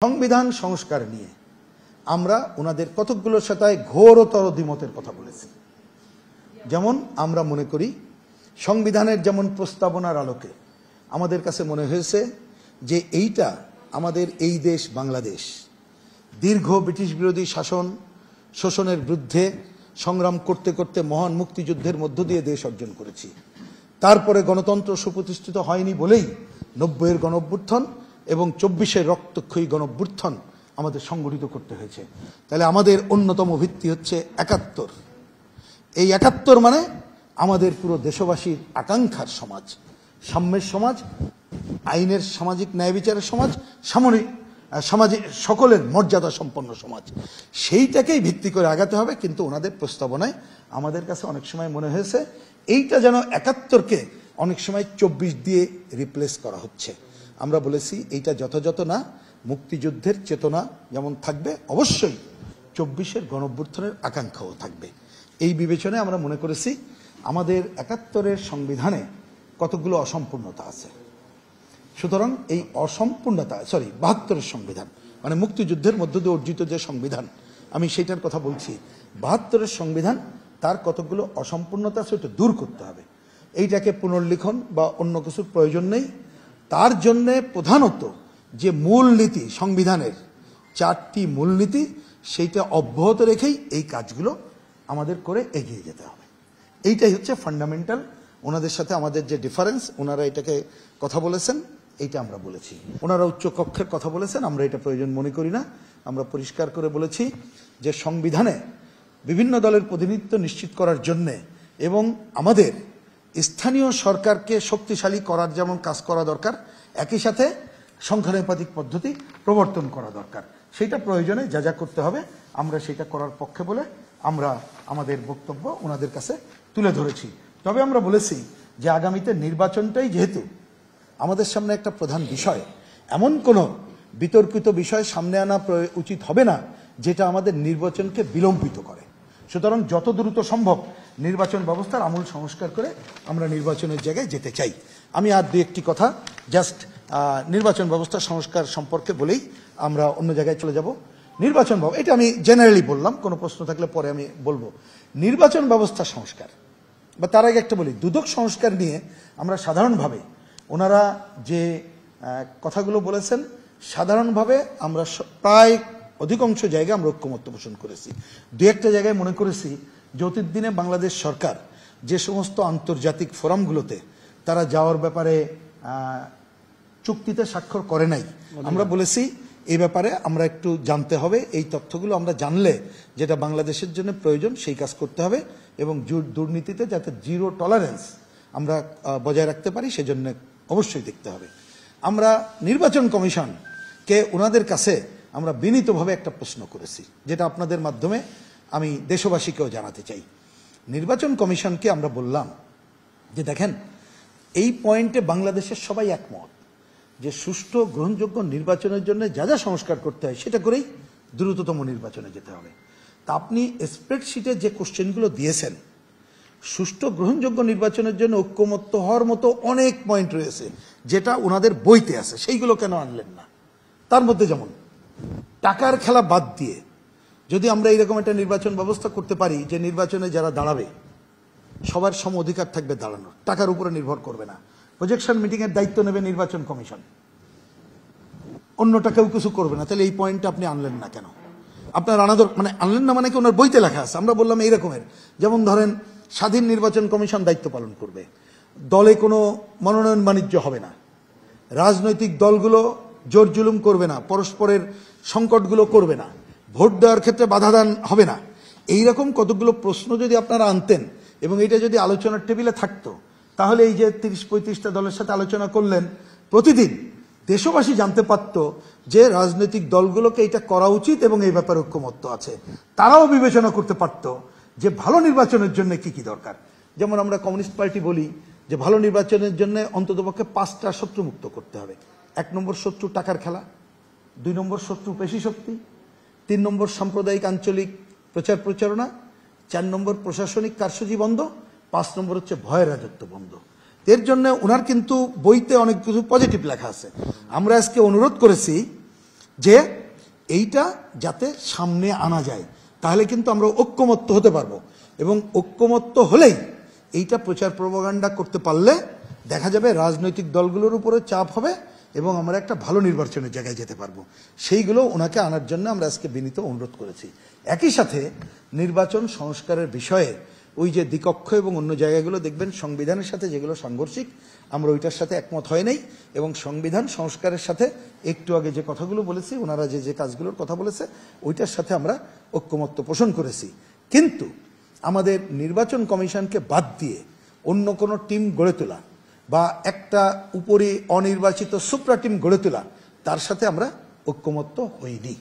সংবিধান সংস্কার নিয়ে আমরা ওনাদের কতকগুলোর সাথে ঘোরতর দ্বিমতের কথা বলেছি। যেমন আমরা মনে করি সংবিধানের যেমন প্রস্তাবনার আলোকে আমাদের কাছে মনে হয়েছে যে এইটা আমাদের এই দেশ বাংলাদেশ দীর্ঘ ব্রিটিশ বিরোধী শোষণের বিরুদ্ধে সংগ্রাম করতে করতে মহান মুক্তিযুদ্ধের মধ্য দিয়ে দেশ অর্জন করেছি। তারপরে গণতন্ত্র সুপ্রতিষ্ঠিত হয়নি বলেই 90-এর গণঅভ্যুত্থান এবং 24-এর রক্তক্ষয়ী গণঅভ্যুত্থান আমাদের সংগঠিত করতে হয়েছে। তাহলে আমাদের অন্যতম ভিত্তি হচ্ছে 71। এই 71 মানে আমাদের পুরো দেশবাসীর আকাঙ্ক্ষার সমাজ, সাম্যের সমাজ, আইনের সামাজিক ন্যায় বিচারের সমাজ, সমাজে সকলের মর্যাদা সম্পন্ন সমাজ। সেইটাকেই ভিত্তি করে আগাতে হবে। কিন্তু ওনাদের প্রস্তাবনায় আমাদের কাছে অনেক সময় মনে হয়েছে এইটা যেন 71কে অনেক সময় 24 দিয়ে রিপ্লেস করা হচ্ছে। আমরা বলেছি এইটা যথাযথ না। মুক্তিযুদ্ধের চেতনা যেমন থাকবে, অবশ্যই 24-এর গণঅভ্যুত্থানের আকাঙ্ক্ষাও থাকবে। এই বিবেচনায় আমরা মনে করেছি আমাদের 71-এর সংবিধানে কতগুলো অসম্পূর্ণতা আছে। সুতরাং এই অসম্পূর্ণতা 72-এর সংবিধান মানে মুক্তিযুদ্ধের মধ্য দিয়ে অর্জিত যে সংবিধান, আমি সেইটার কথা বলছি। 72-এর সংবিধান তার কতগুলো অসম্পূর্ণতা আছে, ওটা দূর করতে হবে। এইটাকে পুনর্লিখন বা অন্য কিছুর প্রয়োজন নেই। তার জন্যে প্রধানত যে মূলনীতি সংবিধানের 4টি মূলনীতি, সেইটা অব্যাহত রেখেই এই কাজগুলো আমাদের করে এগিয়ে যেতে হবে। এইটাই হচ্ছে ফান্ডামেন্টাল। ওনাদের সাথে আমাদের যে ডিফারেন্স, ওনারা এটাকে কথা বলেছেন, এইটা আমরা বলেছি। ওনারা উচ্চ কক্ষের কথা বলেছেন, আমরা এটা প্রয়োজন মনে করি না। আমরা পরিষ্কার করে বলেছি যে সংবিধানে বিভিন্ন দলের প্রতিনিধিত্ব নিশ্চিত করার জন্যে এবং আমাদের স্থানীয় সরকারকে শক্তিশালী করার যেমন কাজ করা দরকার, একই সাথে সংখ্যানুপাতিক পদ্ধতি প্রবর্তন করা দরকার। সেইটা প্রয়োজনে যা যা করতে হবে আমরা সেটা করার পক্ষে বলে আমরা আমাদের বক্তব্য ওনাদের কাছে তুলে ধরেছি। তবে আমরা বলেছি যে আগামীতে নির্বাচনটাই যেহেতু আমাদের সামনে একটা প্রধান বিষয়, এমন কোনো বিতর্কিত বিষয় সামনে আনা উচিত হবে না যেটা আমাদের নির্বাচনকে বিলম্বিত করে। সুতরাং যত দ্রুত সম্ভব নির্বাচন ব্যবস্থার আমূল সংস্কার করে আমরা নির্বাচনের জায়গায় যেতে চাই। আমি আর দু একটি কথা জাস্ট নির্বাচন ব্যবস্থা সংস্কার সম্পর্কে বলেই আমরা অন্য জায়গায় চলে যাব। নির্বাচন ব্যবস্থা, এটা আমি জেনারেলি বললাম, কোনো প্রশ্ন থাকলে পরে আমি বলবো। নির্বাচন ব্যবস্থা সংস্কার বা তার আগে একটা বলি, দুদক সংস্কার নিয়ে আমরা সাধারণভাবে ওনারা যে কথাগুলো বলেছেন, সাধারণভাবে আমরা প্রায় অধিকাংশ জায়গায় আমরা ঐক্যমত্য পোষণ করেছি। দু একটা জায়গায় মনে করেছি যে অতীত দিনে বাংলাদেশ সরকার যে সমস্ত আন্তর্জাতিক ফোরামগুলোতে তারা যাওয়ার ব্যাপারে চুক্তিতে স্বাক্ষর করে নাই, আমরা বলেছি এই ব্যাপারে আমরা একটু জানতে হবে। এই তথ্যগুলো আমরা জানলে যেটা বাংলাদেশের জন্য প্রয়োজন সেই কাজ করতে হবে এবং দুর্নীতিতে যাতে জিরো টলারেন্স আমরা বজায় রাখতে পারি সেজন্য অবশ্যই দেখতে হবে। আমরা নির্বাচন কমিশনকে ওনাদের কাছে আমরা বিনীতভাবে একটা প্রশ্ন করেছি, যেটা আপনাদের মাধ্যমে আমি দেশবাসীকেও জানাতে চাই। নির্বাচন কমিশনকে আমরা বললাম যে দেখেন, এই পয়েন্টে বাংলাদেশের সবাই একমত যে সুষ্ঠু গ্রহণযোগ্য নির্বাচনের জন্য যা যা সংস্কার করতে হয় সেটা করেই দ্রুততম নির্বাচনে যেতে হবে। তা আপনি স্প্রেডশিটে যে কোশ্চেনগুলো দিয়েছেন, সুষ্ঠু গ্রহণযোগ্য নির্বাচনের জন্য ঐক্যমত্য হওয়ার মতো অনেক পয়েন্ট রয়েছে যেটা ওনাদের বইতে আছে, সেইগুলো কেন আনলেন না? তার মধ্যে যেমন টাকার খেলা বাদ দিয়ে যদি আমরা এইরকম একটা নির্বাচন ব্যবস্থা করতে পারি যে নির্বাচনে যারা দাঁড়াবে সবার সম অধিকার থাকবে দাঁড়ানোর, টাকার উপরে নির্ভর করবে না। প্রজেকশন মিটিংয়ের দায়িত্ব নেবে নির্বাচন কমিশন, অন্যটা কেউ কিছু করবে না। তাহলে এই পয়েন্টটা আপনি আনলেন না কেন? আপনার আনলেন না মানে কি ওনার বইতে লেখা আছে? আমরা বললাম এই রকমের, যেমন ধরেন স্বাধীন নির্বাচন কমিশন দায়িত্ব পালন করবে, দলে কোনো মনোনয়ন বাণিজ্য হবে না, রাজনৈতিক দলগুলো জোর জুলুম করবে না, পরস্পরের সংকটগুলো করবে না, ভোট দেওয়ার ক্ষেত্রে বাধাদান হবে না। এইরকম কতগুলো প্রশ্ন যদি আপনারা আনতেন এবং এটা যদি আলোচনার টেবিলে থাকতো, তাহলে এই যে 30-35টা দলের সাথে আলোচনা করলেন, প্রতিদিন দেশবাসী জানতে পারত যে রাজনৈতিক দলগুলোকে এটা করা উচিত এবং এই ব্যাপারে ঐক্যমত্য আছে। তারাও বিবেচনা করতে পারত যে ভালো নির্বাচনের জন্য কি কি দরকার। যেমন আমরা কমিউনিস্ট পার্টি বলি যে ভালো নির্বাচনের জন্য অন্ততপক্ষে 5টা শত্রুমুক্ত করতে হবে। 1 নম্বর শত্রু টাকার খেলা, 2 নম্বর শত্রু পেশি শক্তি, 3 নম্বর সাম্প্রদায়িক আঞ্চলিক প্রচার প্রচারণা, 4 নম্বর প্রশাসনিক কারসাজি বন্ধ, 5 নম্বর হচ্ছে ভয়ের রাজত্ব বন্ধ। এর জন্য ওনার কিন্তু বইতে অনেক কিছু পজিটিভ লেখা আছে। আমরা আজকে অনুরোধ করেছি যে এইটা যাতে সামনে আনা যায়, তাহলে কিন্তু আমরা ঐক্যমত্য হতে পারবো, এবং ঐক্যমত্য হলেই এইটা প্রচার প্রপাগান্ডা করতে পারলে দেখা যাবে রাজনৈতিক দলগুলোর উপরে চাপ হবে এবং আমরা একটা ভালো নির্বাচনের জায়গায় যেতে পারবো। সেইগুলো ওনাকে আনার জন্য আমরা আজকে বিনীত অনুরোধ করেছি। একই সাথে নির্বাচন সংস্কারের বিষয়ে ওই যে দ্বিকক্ষ এবং অন্য জায়গাগুলো দেখবেন সংবিধানের সাথে যেগুলো সাংঘর্ষিক, আমরা ওইটার সাথে একমত হয় নাই, এবং সংবিধান সংস্কারের সাথে একটু আগে যে কথাগুলো বলেছি, ওনারা যে যে কাজগুলোর কথা বলেছে ওইটার সাথে আমরা ঐক্যমত্য পোষণ করেছি। কিন্তু আমাদের নির্বাচন কমিশনকে বাদ দিয়ে অন্য কোনো টিম গড়ে তোলা বা একটা উপরে অনির্বাচিত সুপ্রা টিম গড়ে তোলা, তার সাথে আমরা ঐক্যমত্য হইনি।